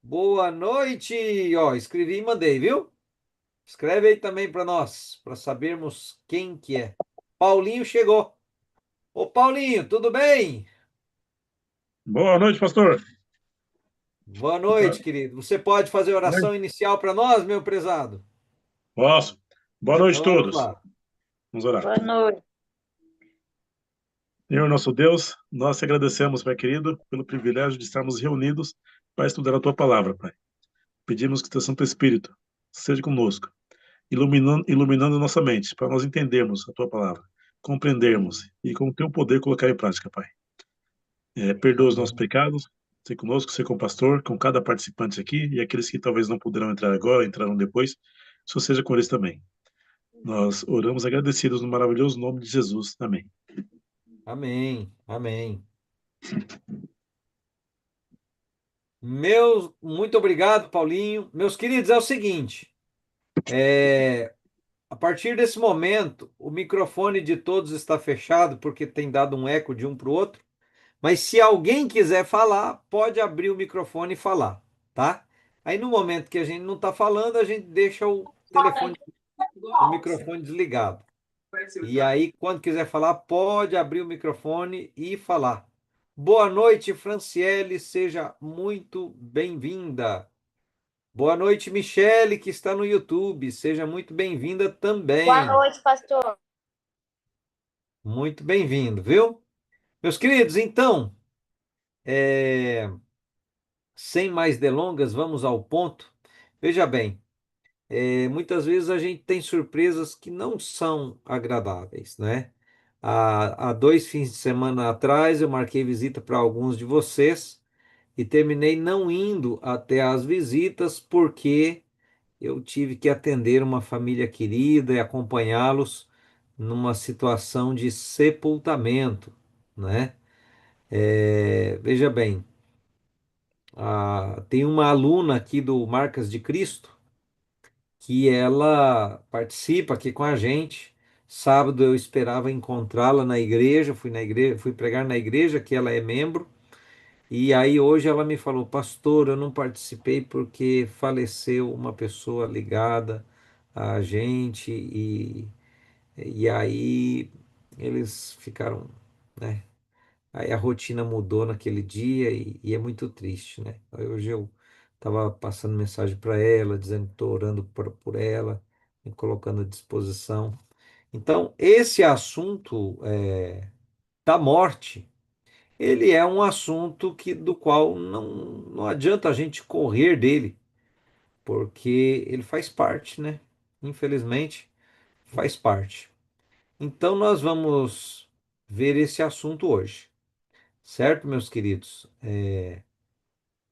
Boa noite! Ó, escrevi e mandei, viu? Escreve aí também para nós, para sabermos quem que é. Paulinho chegou. Ô, Paulinho, tudo bem? Boa noite, pastor. Boa Tá noite, querido. Você pode fazer bem? oração inicial para nós, meu prezado? Posso. Boa noite Então a vamos todos. lá. Vamos orar. Boa noite. Senhor nosso Deus, nós te agradecemos, Pai querido, pelo privilégio de estarmos reunidos para estudar a tua palavra, Pai. Pedimos que teu Santo Espírito seja conosco, iluminando nossa mente, para nós entendermos a tua palavra, compreendermos e com o teu poder colocar em prática, Pai. Perdoa os nossos Amém. pecados, seja conosco, seja com o pastor, com cada participante aqui e aqueles que talvez não puderam entrar agora, entrarão depois, só seja com eles também. Nós oramos agradecidos no maravilhoso nome de Jesus. Amém. Amém. Amém. Muito obrigado, Paulinho. Meus queridos, é o seguinte, a partir desse momento, o microfone de todos está fechado porque tem dado um eco de um para o outro. Mas se alguém quiser falar, pode abrir o microfone e falar, tá? Aí no momento que a gente não está falando, a gente deixa o microfone desligado. E aí, quando quiser falar, pode abrir o microfone e falar. Boa noite, Franciele, seja muito bem-vinda. Boa noite, Michele, que está no YouTube, seja muito bem-vinda Boa também. noite, pastor. Muito bem-vindo, viu? Meus queridos, então, é, sem mais delongas, vamos ao ponto. Veja bem, muitas vezes a gente tem surpresas que não são agradáveis, né? Há 2 fins de semana atrás eu marquei visita para alguns de vocês e terminei não indo até as visitas porque eu tive que atender uma família querida e acompanhá-los numa situação de sepultamento, né? Veja bem, tem uma aluna aqui do Marcas de Cristo que ela participa aqui com a gente. Sábado eu esperava encontrá-la na igreja, fui na igreja, fui pregar na igreja que ela é membro, e aí hoje ela me falou, pastor, eu não participei porque faleceu uma pessoa ligada a gente e aí eles ficaram, né? Aí a rotina mudou naquele dia e é muito triste, né? Aí hoje eu estava passando mensagem para ela, dizendo que estou orando por ela, me colocando à disposição. Então, esse assunto da morte, ele é um assunto do qual não adianta a gente correr dele, porque ele faz parte, né? Infelizmente, faz parte. Então, nós vamos ver esse assunto hoje, certo, meus queridos? É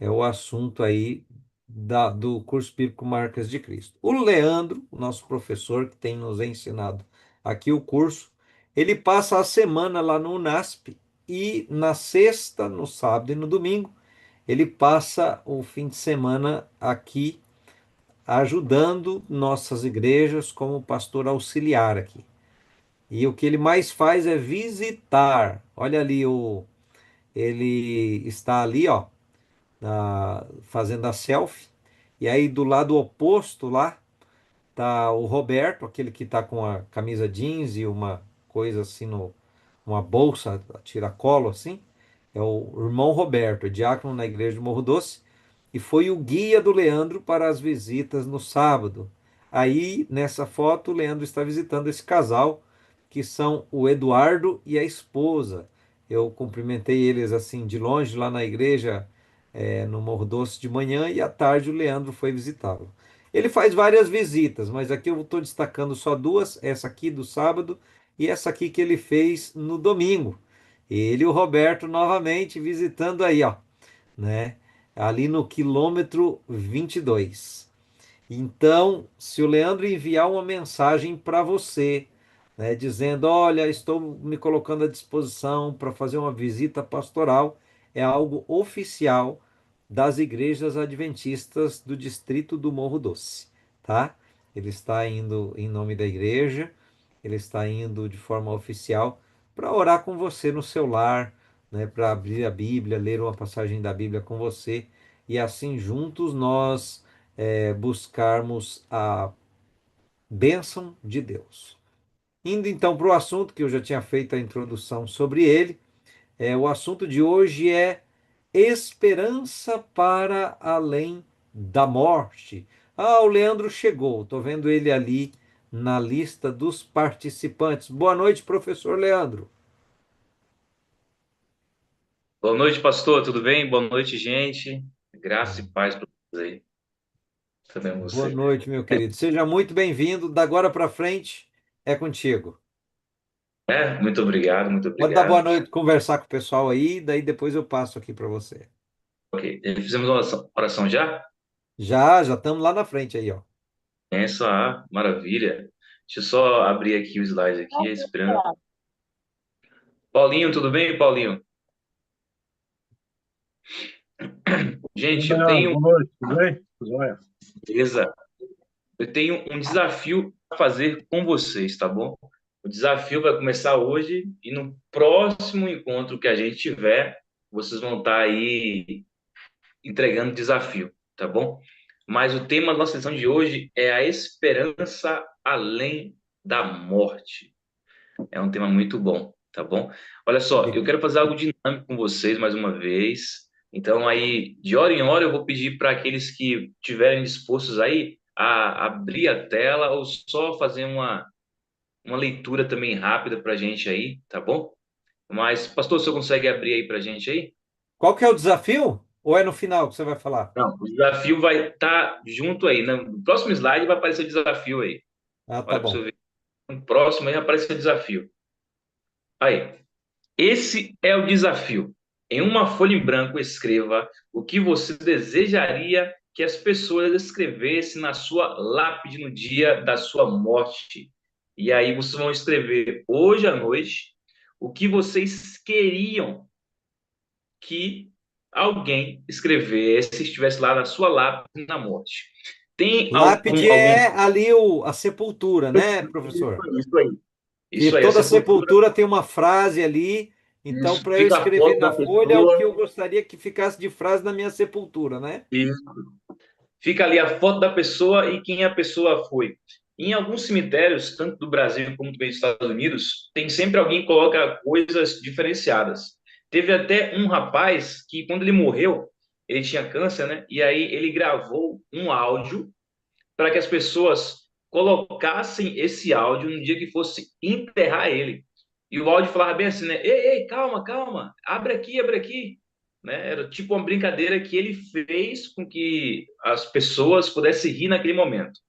o assunto aí do curso bíblico Marcas de Cristo. O Leandro, o nosso professor que tem nos ensinado aqui o curso, ele passa a semana lá no UNASP e na sexta, no sábado e no domingo, ele passa o fim de semana aqui ajudando nossas igrejas como pastor auxiliar aqui. E o que ele mais faz é visitar. Olha ali, ele está ali, ó, fazendo a selfie. E aí do lado oposto lá tá o Roberto, aquele que tá com a camisa jeans e uma coisa assim no uma bolsa a tiracolo assim. É o irmão Roberto, é diácono na igreja de Morro Doce e foi o guia do Leandro para as visitas no sábado. Aí nessa foto o Leandro está visitando esse casal que são o Eduardo e a esposa. Eu cumprimentei eles assim de longe lá na igreja no Morro Doce de manhã e à tarde o Leandro foi visitá-lo. Ele faz várias visitas, mas aqui eu estou destacando só duas, essa aqui do sábado e essa aqui que ele fez no domingo. Ele e o Roberto novamente visitando aí, ó, né? Ali no quilômetro 22. Então, se o Leandro enviar uma mensagem para você, né, dizendo: Olha, estou me colocando à disposição para fazer uma visita pastoral, é algo oficial das igrejas adventistas do distrito do Morro Doce, tá? Ele está indo em nome da igreja, ele está indo de forma oficial para orar com você no seu lar, né, para abrir a Bíblia, ler uma passagem da Bíblia com você e assim juntos nós buscarmos a bênção de Deus. Indo então para o assunto que eu já tinha feito a introdução sobre ele, o assunto de hoje é esperança para além da morte. Ah, o Leandro chegou, estou vendo ele ali na lista dos participantes. Boa noite, professor Leandro. Boa noite, pastor. Tudo bem? Boa noite, gente. Graça e paz para vocês aí. Também Boa você. noite, meu querido. Seja muito bem-vindo. Da agora para frente é contigo. Muito obrigado, muito Pode dar boa obrigado. noite, conversar com o pessoal aí, daí depois eu passo aqui para você. Ok, fizemos uma oração já? Já estamos lá na frente aí, ó. Maravilha. Deixa eu só abrir aqui o slide aqui, esperando. Paulinho, tudo bem, Paulinho? E aí, Gente, eu Leandro, tenho, boa noite, tudo bem? Tudo jóia? beleza? Eu tenho um desafio a fazer com vocês, tá bom? O desafio vai começar hoje e no próximo encontro que a gente tiver, vocês vão estar aí entregando desafio, tá bom? Mas o tema da nossa lição de hoje é a esperança além da morte. É um tema muito bom, tá bom? Olha só, eu quero fazer algo dinâmico com vocês mais uma vez. Então aí, de hora em hora, eu vou pedir para aqueles que estiverem dispostos aí a abrir a tela ou só fazer uma leitura também rápida para a gente aí, tá bom? Mas, pastor, você consegue abrir aí para a gente aí? Qual que é o desafio? Ou é no final que você vai falar? Não, o desafio vai estar junto aí. No próximo slide vai aparecer o desafio aí. Ah, tá Olha para você bom. ver. No próximo aí aparece o desafio. Aí. Esse é o desafio. Em uma folha em branco, escreva o que você desejaria que as pessoas escrevessem na sua lápide no dia da sua morte. E aí vocês vão escrever hoje à noite o que vocês queriam que alguém escrevesse, estivesse lá na sua lápide na morte. Tem Lápide algum... é ali a sepultura, né, professor? Isso aí. Que Isso aí, a toda sepultura. sepultura tem uma frase ali. Então, Isso. para eu Fica a escrever foto na da folha, o que pessoa. eu gostaria que ficasse de frase na minha sepultura, né? Isso. Fica ali a foto da pessoa e quem a pessoa foi. Em alguns cemitérios, tanto do Brasil como também dos Estados Unidos, tem sempre alguém que coloca coisas diferenciadas. Teve até um rapaz que, quando ele morreu, ele tinha câncer, né? E aí ele gravou um áudio para que as pessoas colocassem esse áudio no dia que fosse enterrar ele. E o áudio falava bem assim, né? Ei, ei, calma, calma, abre aqui. Né? Era tipo uma brincadeira que ele fez com que as pessoas pudessem rir naquele momento.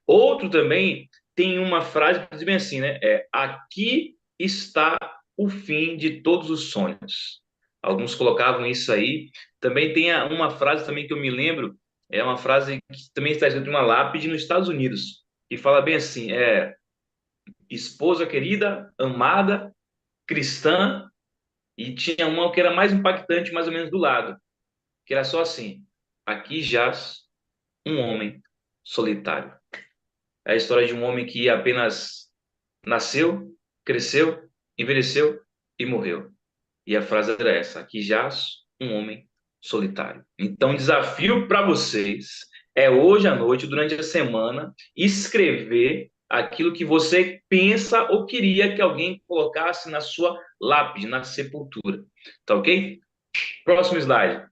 Outro também tem uma frase que diz bem assim, né? Aqui está o fim de todos os sonhos. Alguns colocavam isso aí. Também tem uma frase também que eu me lembro, é uma frase que também está escrita em uma lápide nos Estados Unidos, que fala bem assim, esposa querida, amada, cristã, e tinha uma que era mais impactante, mais ou menos do lado, que era só assim, aqui jaz um homem solitário. É a história de um homem que apenas nasceu, cresceu, envelheceu e morreu. E a frase era essa: aqui jaz um homem solitário. Então, o desafio para vocês é hoje à noite, durante a semana, escrever aquilo que você pensa ou queria que alguém colocasse na sua lápide, na sepultura. Tá ok? Próximo slide.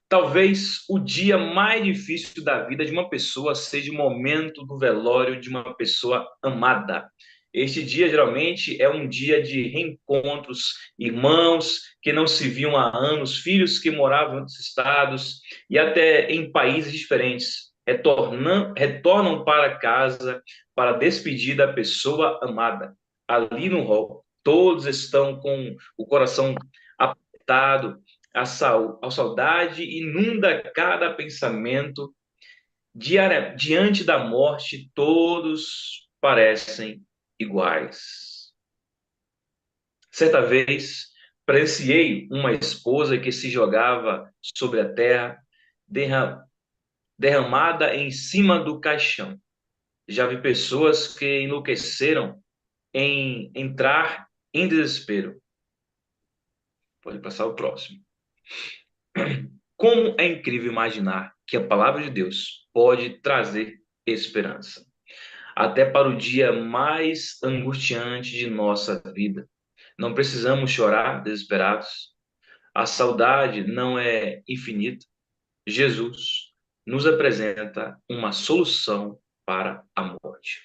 Talvez o dia mais difícil da vida de uma pessoa seja o momento do velório de uma pessoa amada. Este dia geralmente é um dia de reencontros, irmãos que não se viam há anos, filhos que moravam em outros estados e até em países diferentes, retornam para casa para despedir da pessoa amada. Ali no hall, todos estão com o coração apertado, a saudade inunda cada pensamento. Diante da morte, todos parecem iguais. Certa vez, presenciei uma esposa que se jogava sobre a terra, derramada em cima do caixão. Já vi pessoas que enlouqueceram em entrar em desespero. Pode passar o próximo. Como é incrível imaginar que a palavra de Deus pode trazer esperança, até para o dia mais angustiante de nossa vida. Não precisamos chorar desesperados. A saudade não é infinita. Jesus nos apresenta uma solução para a morte.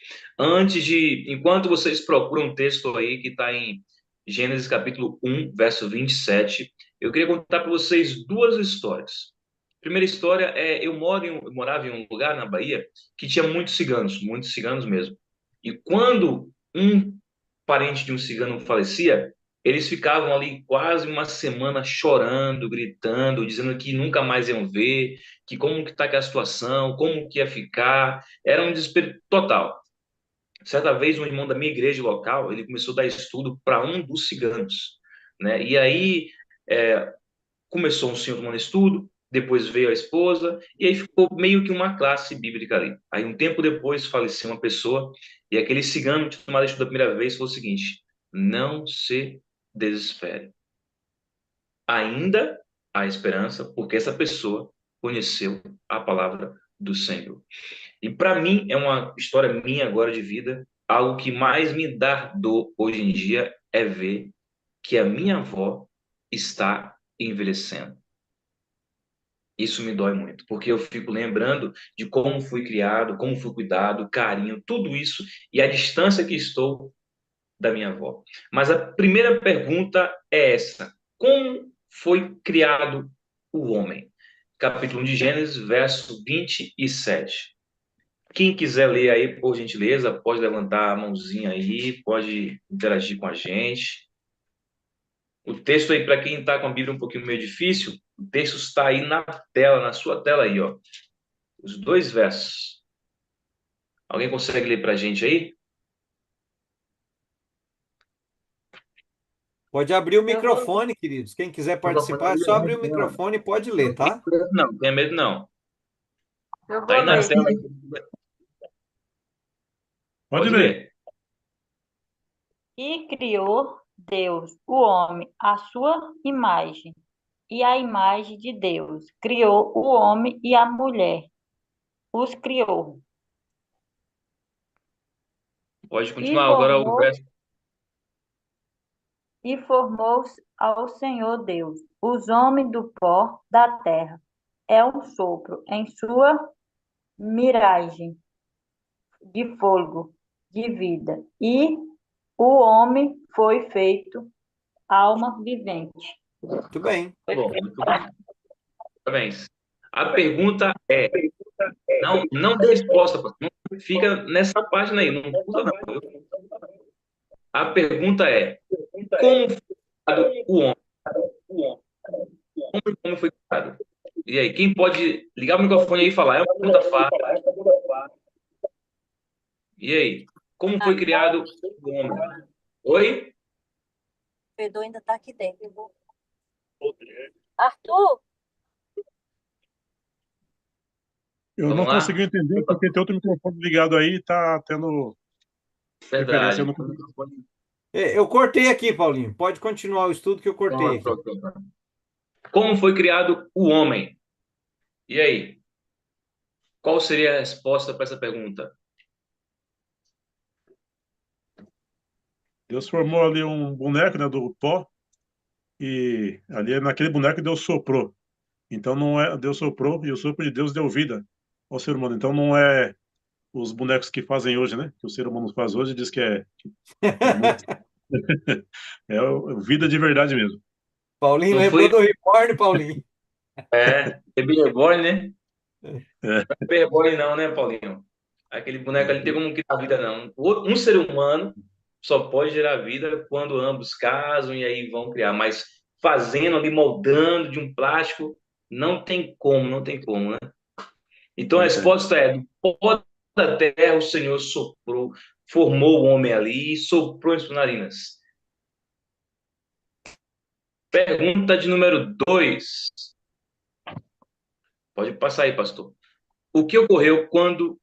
Enquanto vocês procuram um texto aí que está em Gênesis capítulo 1, verso 27, eu queria contar para vocês duas histórias. A primeira história é, eu morava em um lugar na Bahia que tinha muitos ciganos mesmo. E quando um parente de um cigano falecia, eles ficavam ali quase uma semana chorando, gritando, dizendo que nunca mais iam ver, que como que está a situação, como que ia ficar. Era um desespero total. Certa vez, um irmão da minha igreja local, ele começou a dar estudo para um dos ciganos, né? E aí começou um senhor tomando estudo, depois veio a esposa, e aí ficou meio que uma classe bíblica ali. Aí um tempo depois faleceu uma pessoa, e aquele cigano que tinha tomado estudo da primeira vez falou o seguinte: não se desespere. Ainda há esperança, porque essa pessoa conheceu a palavra do Senhor. E para mim, é uma história minha agora de vida, algo que mais me dá dor hoje em dia é ver que a minha avó está envelhecendo. Isso me dói muito, porque eu fico lembrando de como fui criado, como fui cuidado, carinho, tudo isso, e a distância que estou da minha avó. Mas a primeira pergunta é essa: como foi criado o homem? Capítulo 1 de Gênesis, verso 27. Quem quiser ler aí, por gentileza, pode levantar a mãozinha aí, pode interagir com a gente. O texto aí, para quem está com a Bíblia um pouquinho meio difícil, o texto está aí na tela, na sua tela aí, ó. Os dois versos. Alguém consegue ler para a gente aí? Pode abrir o Eu vou. microfone, queridos. Quem quiser participar, é só abrir o microfone e pode ler, tá? Não, tenha medo não. Eu Tá vou aí na ler. tela. Pode Pode ler. ler. E criou Deus o homem à sua imagem, e a imagem de Deus criou o homem e a mulher. Os criou. Pode E continuar agora o formou verso. e formou ao Senhor Deus os homens do pó da terra. É um sopro em sua miragem de fôlego de vida. E o homem foi feito alma vivente. Muito bem. Bom, muito bem. Parabéns. A pergunta é, não dê resposta, pastor. Não fica nessa página aí, não pula não. A pergunta é, como foi criado o homem? Como o homem foi criado? E aí, quem pode ligar o microfone aí e falar? É uma pergunta fácil. E aí, como foi criado o homem? Oi? Pedro ainda está aqui dentro. Arthur, Eu Vamos não lá? consegui entender porque tem outro microfone ligado aí e tá tendo interferência. Eu Verdade. não consegui. Eu cortei aqui, Paulinho. Pode continuar o estudo que eu cortei Pronto, aqui. pronto, pronto. Como foi criado o homem? E aí, qual seria a resposta para essa pergunta? Deus formou ali um boneco, né, do pó, e ali naquele boneco Deus soprou. Então não é Deus soprou e o sopro de Deus deu vida ao ser humano. Então não é os bonecos que fazem hoje, né? Que o ser humano faz hoje diz que é muito vida de verdade mesmo. Paulinho Não lembrou foi do Reborn, Paulinho. Baby Reborn, né? É, Baby Reborn não, né, Paulinho? Aquele boneco ali não tem como criar vida, não. Um ser humano só pode gerar vida quando ambos casam e aí vão criar. Mas fazendo ali, moldando de um plástico, não tem como, não tem como, né? Então a pois é. resposta é: do pó da terra o Senhor soprou, formou o homem ali e soprou em suas narinas. Pergunta de número 2. Pode passar aí, pastor. O que ocorre quando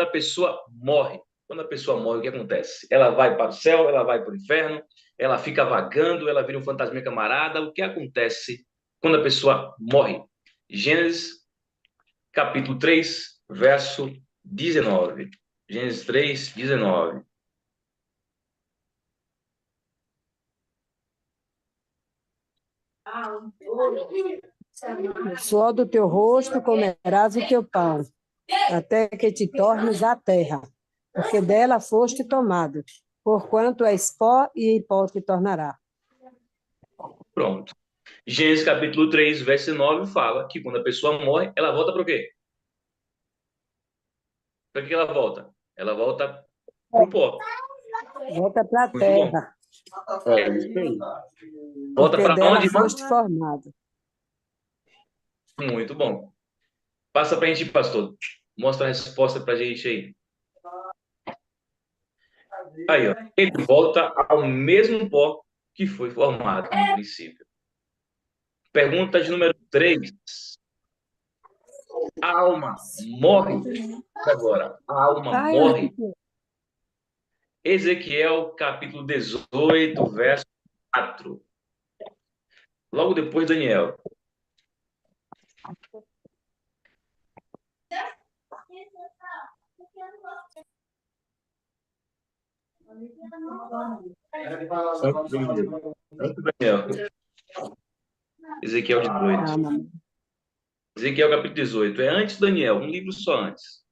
a pessoa morre? Quando a pessoa morre, o que acontece? Ela vai para o céu, ela vai para o inferno, ela fica vagando, ela vira um fantasma camarada. O que acontece quando a pessoa morre. Gênesis, capítulo 3, verso 19. Gênesis 3, 19. No suor do teu rosto comerás o teu pão, até que te tornes a terra, porque dela foste tomado, porquanto és pó e em pó te tornará. Pronto. Gênesis capítulo 3, verso 9 fala que quando a pessoa morre, ela volta para o quê? Para que ela volta? Ela volta para o pó. Volta para a Muito bom. terra, É isso aí. Volta porque para dela onde, irmã? foste formado. Muito bom. Passa para a gente, pastor. Mostra a resposta para a gente aí. Aí, ó. Ele volta ao mesmo pó que foi formado no princípio. Pergunta de número 3. A alma morre. Agora, a alma morre. Ezequiel, capítulo 18, verso 4. Logo depois, Daniel. Daniel. Ezequiel 18. Ezequiel, capítulo 18. É antes de Daniel, um livro só antes.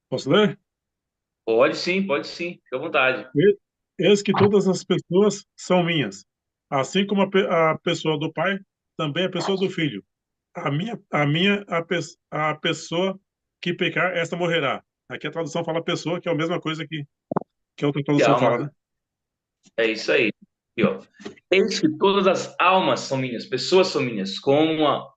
Posso ler? Pode sim, fica à vontade. Eis que todas as pessoas são minhas, assim como a pessoa do pai, também a pessoa do filho. A pessoa que pecar, esta morrerá. Aqui a tradução fala pessoa, que é a mesma coisa que a outra E tradução alma, fala, né? é isso aí. Aqui, ó. Eis que todas as almas são minhas, pessoas são minhas, como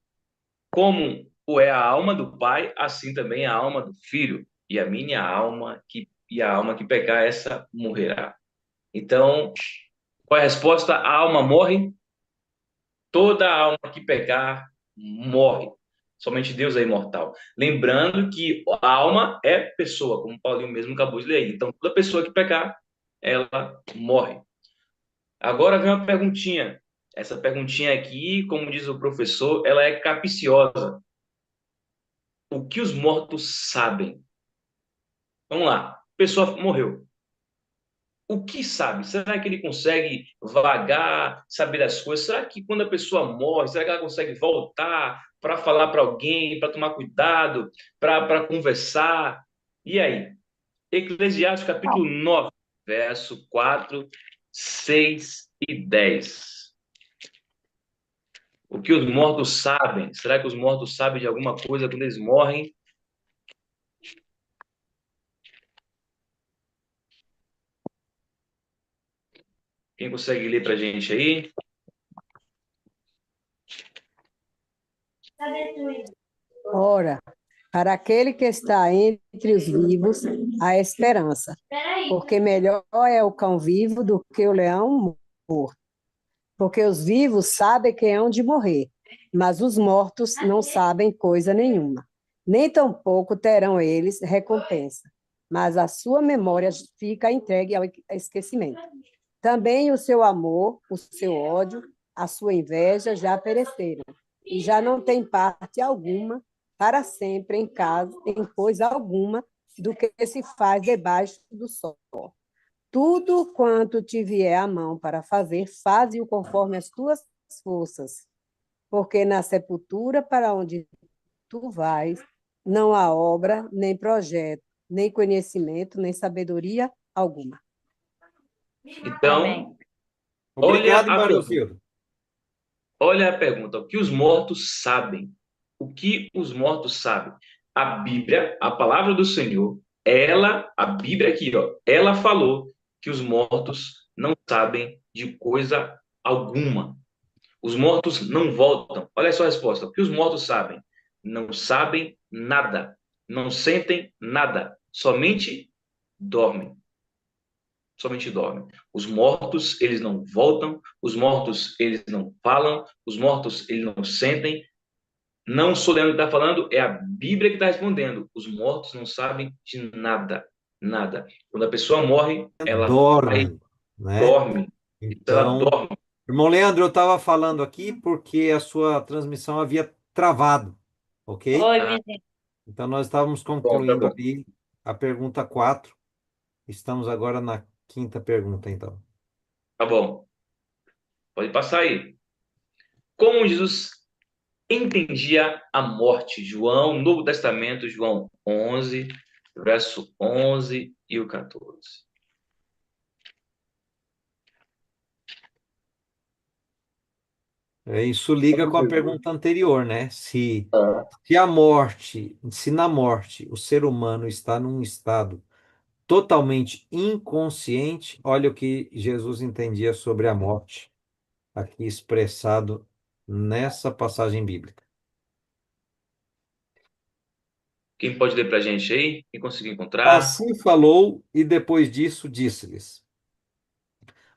o é a alma do pai, assim também a alma do filho. E a minha alma e a alma que pecar, essa morrerá. Então, qual é a resposta? A alma morre. Toda alma que pecar morre. Somente Deus é imortal. Lembrando que a alma é pessoa, como o Paulinho mesmo acabou de ler. Então, toda pessoa que pecar, ela morre. Agora vem uma perguntinha. Essa perguntinha aqui, como diz o professor, ela é capciosa. O que os mortos sabem? Vamos lá. A pessoa morreu. O que sabe? Será que ele consegue vagar, saber das coisas? Será que quando a pessoa morre, será que ela consegue voltar para falar para alguém, para tomar cuidado, para conversar? E aí? Eclesiastes capítulo 9, verso 4, 6 e 10. O que os mortos sabem? Será que os mortos sabem de alguma coisa quando eles morrem? Quem consegue ler para a gente aí? Ora, para aquele que está entre os vivos, há esperança, porque melhor é o cão vivo do que o leão morto. Porque os vivos sabem que hão de morrer, mas os mortos não sabem coisa nenhuma. Nem tampouco terão eles recompensa, mas a sua memória fica entregue ao esquecimento. Também o seu amor, o seu ódio, a sua inveja já pereceram, e já não tem parte alguma para sempre em coisa alguma do que se faz debaixo do sol. Tudo quanto te vier à mão para fazer, faze-o conforme as tuas forças, porque na sepultura para onde tu vais, não há obra, nem projeto, nem conhecimento, nem sabedoria alguma. Então, Amém. olha Obrigado, a pergunta. Marilfildo. Olha a pergunta. O que os mortos sabem? O que os mortos sabem? A Bíblia, a palavra do Senhor, a Bíblia aqui, ó, ela falou que os mortos não sabem de coisa alguma. Os mortos não voltam. Olha só a resposta. O que os mortos sabem? Não sabem nada. Não sentem nada. Somente dormem. Somente dormem. Os mortos, eles não voltam. Os mortos, eles não falam. Os mortos, eles não sentem. Não sou Leandro que está falando, é a Bíblia que está respondendo. Os mortos não sabem de nada. Nada. Quando a pessoa morre, ela vai, Dorme, né? dorme. Então, ela Então, dorme. irmão Leandro, eu estava falando aqui porque a sua transmissão havia travado, ok? Oi, Ah, vizinho. Então, nós estávamos bom, tá concluindo bom. ali a pergunta 4. Estamos agora na quinta pergunta, então. Tá bom. Pode passar aí. Como Jesus entendia a morte? João, Novo Testamento, João 11, verso 11 e o 14. Isso liga com a pergunta anterior, né? Se na morte o ser humano está num estado totalmente inconsciente, olha o que Jesus entendia sobre a morte, aqui expressado nessa passagem bíblica. Quem pode ler para a gente aí? Quem conseguiu encontrar? Assim falou, e depois disso disse-lhes: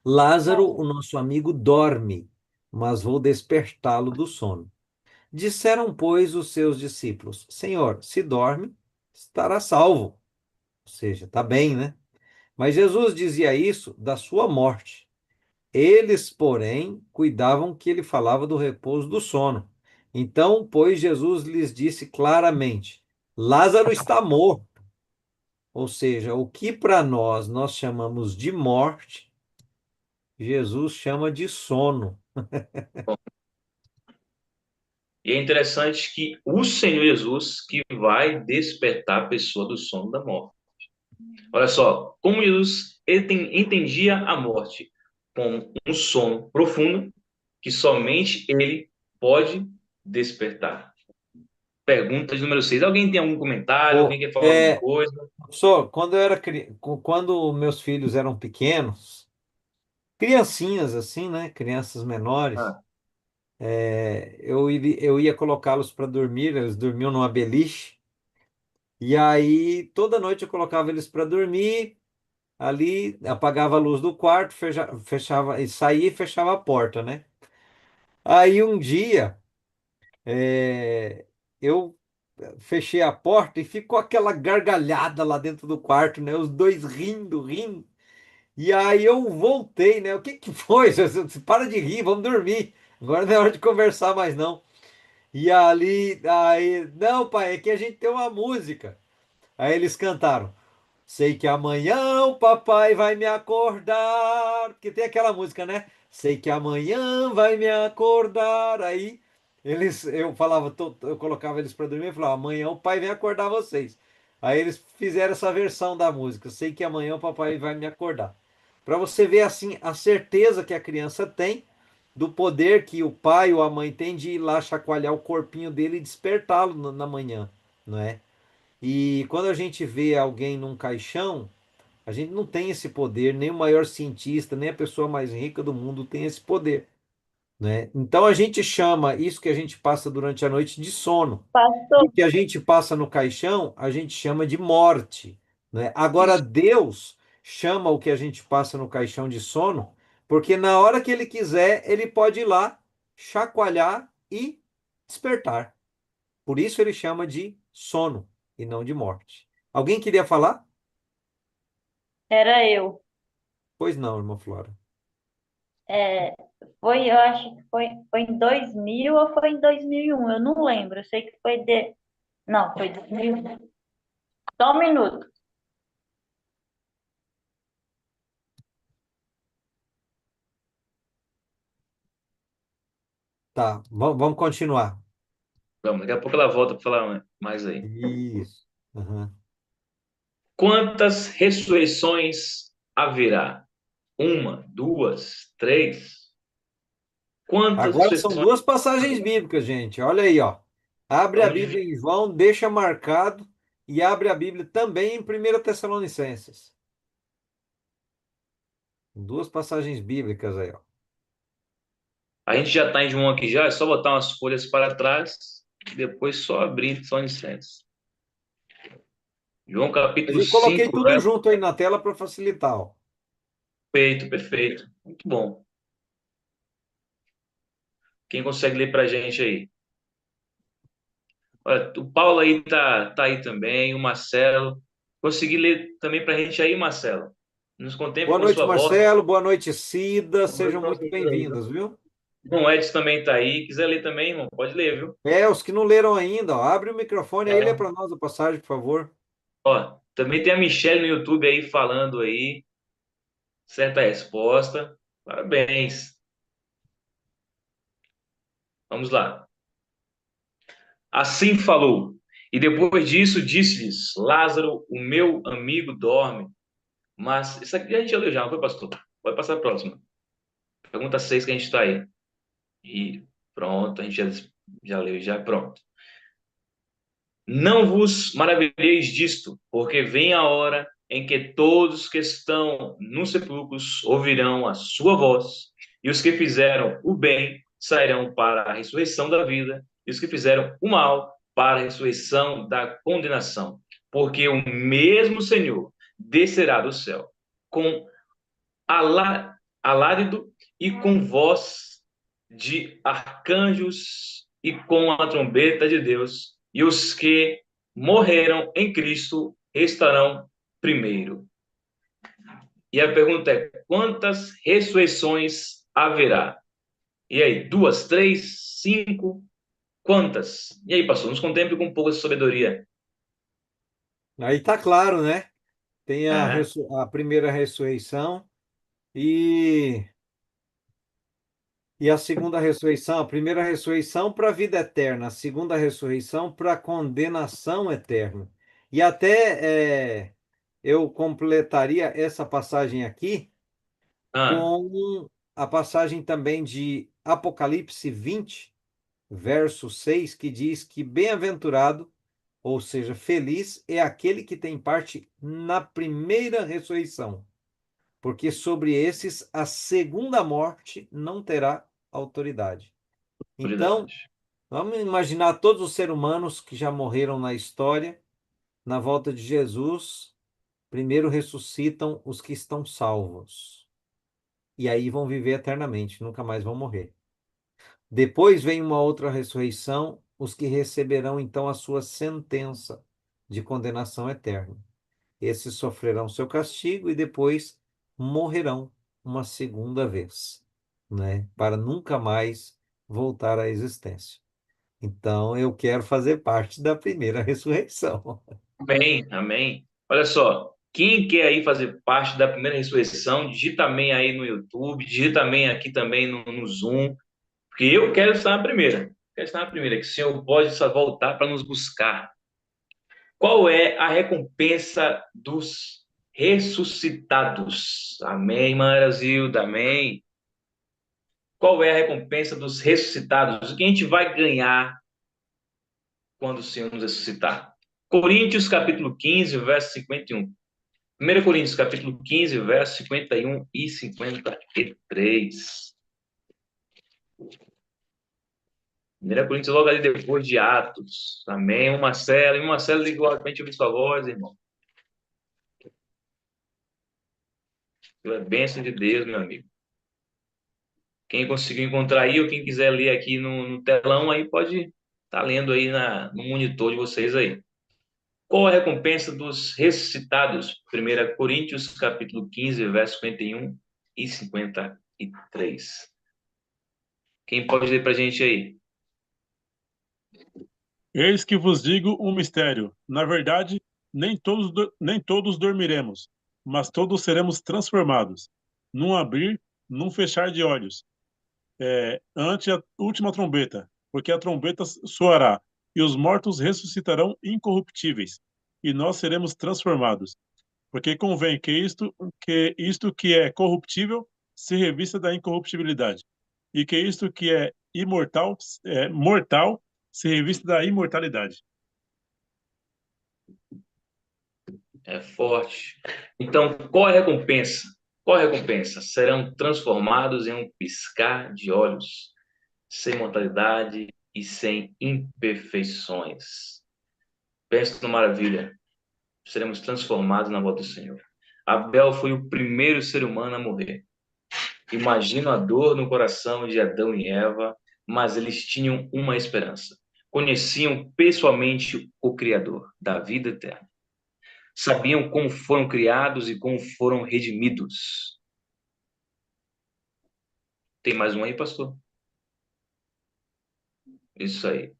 Lázaro, o nosso amigo, dorme, mas vou despertá-lo do sono. Disseram, pois, os seus discípulos: Senhor, se dorme, estará salvo. Ou seja, está bem, né? Mas Jesus dizia isso da sua morte. Eles, porém, cuidavam que ele falava do repouso do sono. Então, pois, Jesus lhes disse claramente: Lázaro está morto. Ou seja, o que para nós chamamos de morte, Jesus chama de sono. E é interessante que o Senhor Jesus que vai despertar a pessoa do sono da morte. Olha só, como Jesus entendia a morte como um sono profundo que somente ele pode despertar. Pergunta de número 6. Alguém tem algum comentário? Alguém Pô, quer falar alguma coisa? quando eu era quando meus filhos eram pequenos, criancinhas assim, né? Crianças menores, Ah, eu ia colocá-los para dormir, eles dormiam numa beliche, e aí toda noite eu colocava eles para dormir, ali apagava a luz do quarto, fechava, e saía e fechava a porta, né? Aí um dia é, eu fechei a porta e ficou aquela gargalhada lá dentro do quarto, né? Os dois rindo, rindo. E aí eu voltei, né? O que que foi? Você para de rir, vamos dormir. Agora não é hora de conversar mais não. E ali, aí, não, pai, é que a gente tem uma música. Aí eles cantaram: Sei que amanhã o papai vai me acordar. Porque tem aquela música, né? Sei que amanhã vai me acordar. Aí eu falava, eu colocava eles para dormir e falava: Amanhã o pai vem acordar vocês. Aí eles fizeram essa versão da música. Sei que amanhã o papai vai me acordar. Para você ver assim a certeza que a criança tem do poder que o pai ou a mãe tem de ir lá chacoalhar o corpinho dele e despertá-lo na manhã, não é? E quando a gente vê alguém num caixão, a gente não tem esse poder, nem o maior cientista, nem a pessoa mais rica do mundo tem esse poder, né? Então a gente chama isso que a gente passa durante a noite de sono. E o Pastor, que a gente passa no caixão, a gente chama de morte, né? Agora isso. Deus chama o que a gente passa no caixão de sono, porque na hora que ele quiser, ele pode ir lá, chacoalhar e despertar. Por isso ele chama de sono e não de morte. Alguém queria falar? era eu. Pois não, irmã Flora. É, eu acho que foi em 2000 ou foi em 2001, eu não lembro. Eu sei que foi de. Não, foi 2001. Só um minuto. Tá, vamos continuar. Vamos, daqui a pouco ela volta para falar mais aí. Isso. Uhum. Quantas ressurreições haverá? Uma, duas, três? Quantas Agora são ressurreições duas passagens bíblicas, gente. Olha aí, ó. Abre a vamos dividir? Bíblia em João, deixa marcado e abre a Bíblia também em 1 Tessalonicenses. Duas passagens bíblicas aí, ó. A gente já está em João aqui já, é só botar umas folhas para trás e depois só abrir, só licença. João Mas capítulo eu coloquei 5, tudo verso. junto aí na tela para facilitar, ó. Perfeito, perfeito. Muito bom. Quem consegue ler para a gente aí? Olha, o Paulo aí tá aí também, o Marcelo. Conseguir ler também para a gente aí, Marcelo? Nos contemple Boa com noite, sua voz. Marcelo. Boa noite, Cida. Boa noite Sejam para muito vocês aí, viu? bem-vindos, viu? Bom, Edson também está aí. Quiser ler também, irmão, pode ler, viu? Os que não leram ainda, ó, abre o microfone aí e lê É. para nós a passagem, por favor. Ó, também tem a Michelle no YouTube aí falando aí. Certa resposta. Parabéns. Vamos lá. Assim falou. E depois disso disse-lhes: Lázaro, o meu amigo, dorme. Mas isso aqui a gente já leu já, não foi, pastor? Pode passar a próxima. Pergunta 6 que a gente está aí. E pronto, a gente já leu, já pronto. Não vos maravilheis disto, porque vem a hora em que todos que estão nos sepulcros ouvirão a sua voz, e os que fizeram o bem sairão para a ressurreição da vida, e os que fizeram o mal para a ressurreição da condenação. Porque o mesmo Senhor descerá do céu com alarido e com voz de arcanjos e com a trombeta de Deus, e os que morreram em Cristo estarão primeiro. E a pergunta é: quantas ressurreições haverá? E aí, 2, 3, 5? Quantas? E aí, pastor, nos contemple com um pouco de sabedoria. Aí tá claro, né? Tem É, a primeira ressurreição e, e a segunda ressurreição. A primeira ressurreição para a vida eterna, a segunda ressurreição para a condenação eterna. E até eu completaria essa passagem aqui ah, com a passagem também de Apocalipse 20, verso 6, que diz que bem-aventurado, ou seja, feliz, é aquele que tem parte na primeira ressurreição, porque sobre esses a segunda morte não terá autoridade. Então, autoridade. vamos imaginar todos os seres humanos que já morreram na história, na volta de Jesus, primeiro ressuscitam os que estão salvos. E aí vão viver eternamente, nunca mais vão morrer. Depois vem uma outra ressurreição, os que receberão então a sua sentença de condenação eterna. Esses sofrerão seu castigo e depois morrerão uma segunda vez, né? Para nunca mais voltar à existência. Então eu quero fazer parte da primeira ressurreição. Amém, amém. Olha só, quem quer aí fazer parte da primeira ressurreição, digita amém aí no YouTube, digita amém aqui também no Zoom, porque eu quero estar na primeira. Quero estar na primeira, que o Senhor pode só voltar para nos buscar. Qual é a recompensa dos ressuscitados? Amém, Marazilda, amém. Qual é a recompensa dos ressuscitados? O que a gente vai ganhar quando o Senhor nos ressuscitar? Coríntios capítulo 15, verso 51. 1 Coríntios, capítulo 15, versos 51 e 53. 1 Coríntios, logo ali depois de Atos. Amém. O Marcelo, liga logo para a gente ouvir sua voz, irmão. Pela bênção de Deus, meu amigo. Quem conseguiu encontrar aí, ou quem quiser ler aqui no telão, aí pode estar lendo aí no monitor de vocês aí. Qual a recompensa dos ressuscitados? 1 Coríntios, capítulo 15, verso 51 e 53. Quem pode ler para a gente aí? Eis que vos digo um mistério. Na verdade, nem todos dormiremos, mas todos seremos transformados, num abrir, num fechar de olhos, ante a última trombeta, porque a trombeta soará, e os mortos ressuscitarão incorruptíveis, e nós seremos transformados. Porque convém que isto que é corruptível se revista da incorruptibilidade, e que isto que é mortal se revista da imortalidade. É forte. Então, qual a recompensa? Qual a recompensa? Serão transformados em um piscar de olhos, sem mortalidade e sem imperfeições. Pensa numa maravilha. Seremos transformados na volta do Senhor. Abel foi o primeiro ser humano a morrer. Imagino a dor no coração de Adão e Eva, mas eles tinham uma esperança. Conheciam pessoalmente o Criador da vida eterna. sabiam como foram criados e como foram redimidos. Tem mais um aí, pastor? Isso aí.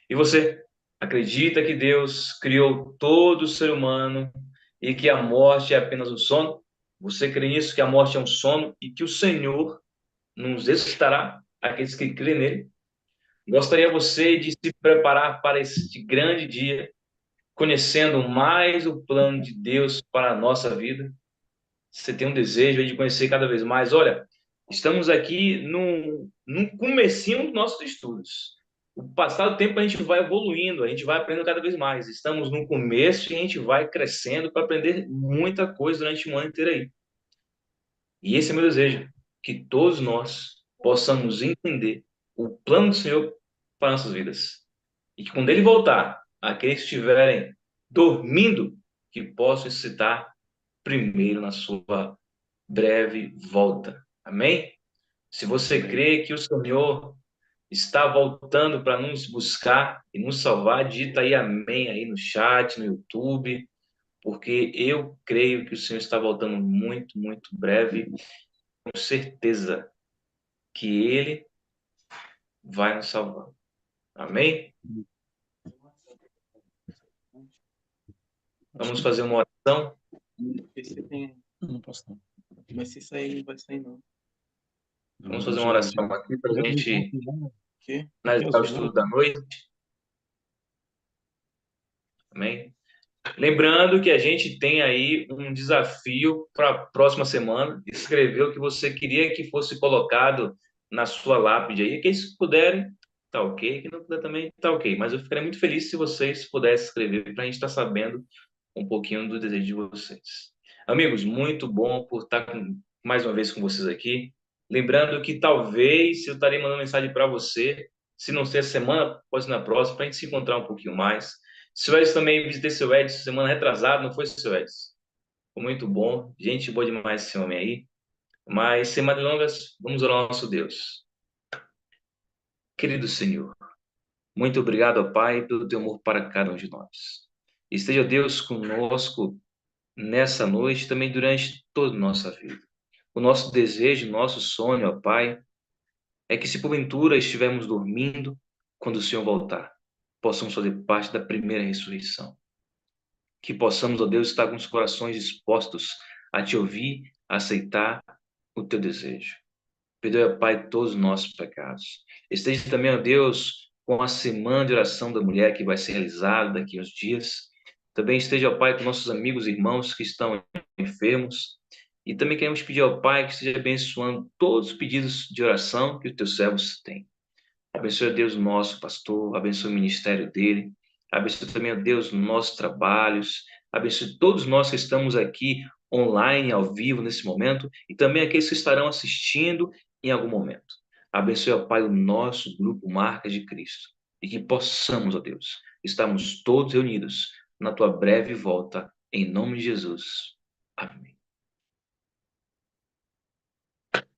E você acredita que Deus criou todo o ser humano e que a morte é apenas um sono? Você crê nisso, que a morte é um sono e que o Senhor nos ressuscitará, aqueles que crêem nele? Gostaria você de se preparar para este grande dia, conhecendo mais o plano de Deus para a nossa vida? Você tem um desejo aí de conhecer cada vez mais? Olha, estamos aqui no comecinho dos nossos estudos. O passado tempo a gente vai evoluindo, a gente vai aprendendo cada vez mais. Estamos no começo e a gente vai crescendo para aprender muita coisa durante um ano inteiro aí. E esse é meu desejo, que todos nós possamos entender o plano do Senhor para nossas vidas. E que quando Ele voltar, aqueles que estiverem dormindo, que possam citar primeiro na sua breve volta. Amém? Se você crê que o Senhor está voltando para nos buscar e nos salvar, digita aí amém aí no chat, no YouTube, porque eu creio que o Senhor está voltando muito, muito breve, com certeza que Ele vai nos salvar. Amém? Vamos fazer uma oração. Esse tem. Não posso não. Mas se sair, não vai sair não. Vamos fazer uma oração aqui para a gente Que? finalizar o estudo da noite. Amém? Lembrando que a gente tem aí um desafio para a próxima semana. Escrever o que você queria que fosse colocado na sua lápide aí. Quem se puderem, tá ok. Quem não puder também, tá ok. Mas eu ficaria muito feliz se vocês pudessem escrever para a gente estar sabendo um pouquinho do desejo de vocês. Amigos, muito bom por estar mais uma vez com vocês aqui. Lembrando que talvez eu estarei mandando mensagem para você, se não ser essa semana, pode ser na próxima, para a gente se encontrar um pouquinho mais. Seu Edson também, visitei seu Edson semana retrasada, não foi, seu Edson? Foi muito bom, gente boa demais esse homem aí. Mas, sem mais delongas, vamos orar ao nosso Deus. Querido Senhor, muito obrigado, ó Pai, pelo teu amor para cada um de nós. Esteja Deus conosco nessa noite, também durante toda a nossa vida. O nosso desejo, nosso sonho, ó Pai, é que se porventura estivermos dormindo, quando o Senhor voltar, possamos fazer parte da primeira ressurreição. Que possamos, ó Deus, estar com os corações dispostos a te ouvir, a aceitar o teu desejo. Perdoe, ó Pai, todos os nossos pecados. Esteja também, ó Deus, com a semana de oração da mulher que vai ser realizada daqui a uns dias. Também esteja, ó Pai, com nossos amigos e irmãos que estão enfermos. E também queremos pedir ao Pai que esteja abençoando todos os pedidos de oração que os teus servos têm. Abençoe, Deus, o nosso pastor, abençoe o ministério dele, abençoe também, ó Deus, nossos trabalhos, abençoe todos nós que estamos aqui online, ao vivo, nesse momento, e também aqueles que estarão assistindo em algum momento. Abençoe, ó Pai, o nosso grupo Marca de Cristo, e que possamos, ó Deus, estarmos todos reunidos na tua breve volta, em nome de Jesus. Amém.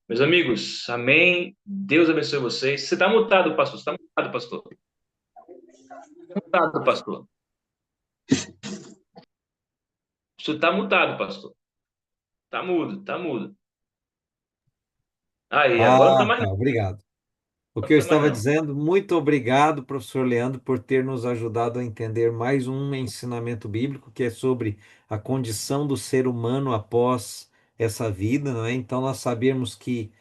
Meus amigos, amém. Deus abençoe vocês. Você está mutado, pastor. Você está mutado, pastor. Mutado, pastor. Você está mutado, pastor. Está mudo, está mudo. Aí, agora não está mais Tá, não. obrigado. O Não que eu tá mais estava não. dizendo, muito obrigado, professor Leandro, por ter nos ajudado a entender mais um ensinamento bíblico que é sobre a condição do ser humano após essa vida, não é? Então, nós sabemos que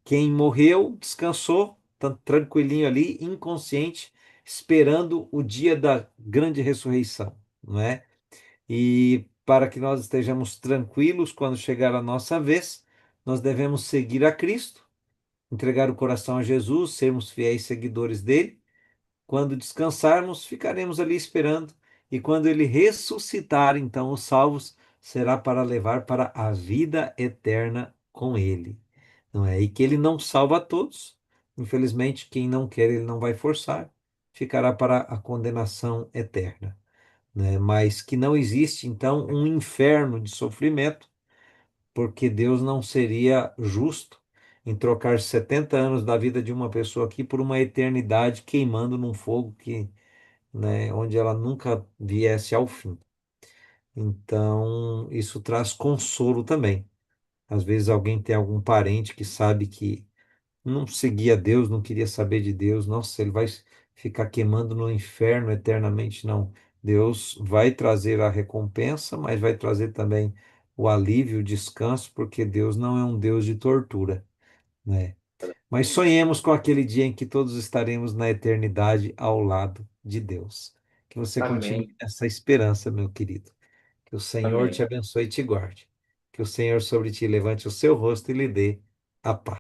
quem morreu descansou, tá tranquilinho ali, inconsciente, esperando o dia da grande ressurreição, não é? E para que nós estejamos tranquilos quando chegar a nossa vez, nós devemos seguir a Cristo, entregar o coração a Jesus, sermos fiéis seguidores dele. Quando descansarmos, ficaremos ali esperando, e quando ele ressuscitar, então os salvos será para levar para a vida eterna com ele, não é? E que ele não salva a todos. Infelizmente, quem não quer, ele não vai forçar, ficará para a condenação eterna, né? Mas que não existe então um inferno de sofrimento, porque Deus não seria justo em trocar 70 anos da vida de uma pessoa aqui por uma eternidade queimando num fogo que, né, onde ela nunca viesse ao fim. Então, isso traz consolo também. Às vezes alguém tem algum parente que sabe que não seguia Deus, não queria saber de Deus, nossa, ele vai ficar queimando no inferno eternamente, não. Deus vai trazer a recompensa, mas vai trazer também o alívio, o descanso, porque Deus não é um Deus de tortura, né? Mas sonhemos com aquele dia em que todos estaremos na eternidade ao lado de Deus. Que você continue Amém. nessa esperança, meu querido. Que o Senhor te Amém. abençoe e te guarde. Que o Senhor sobre ti levante o seu rosto e lhe dê a paz.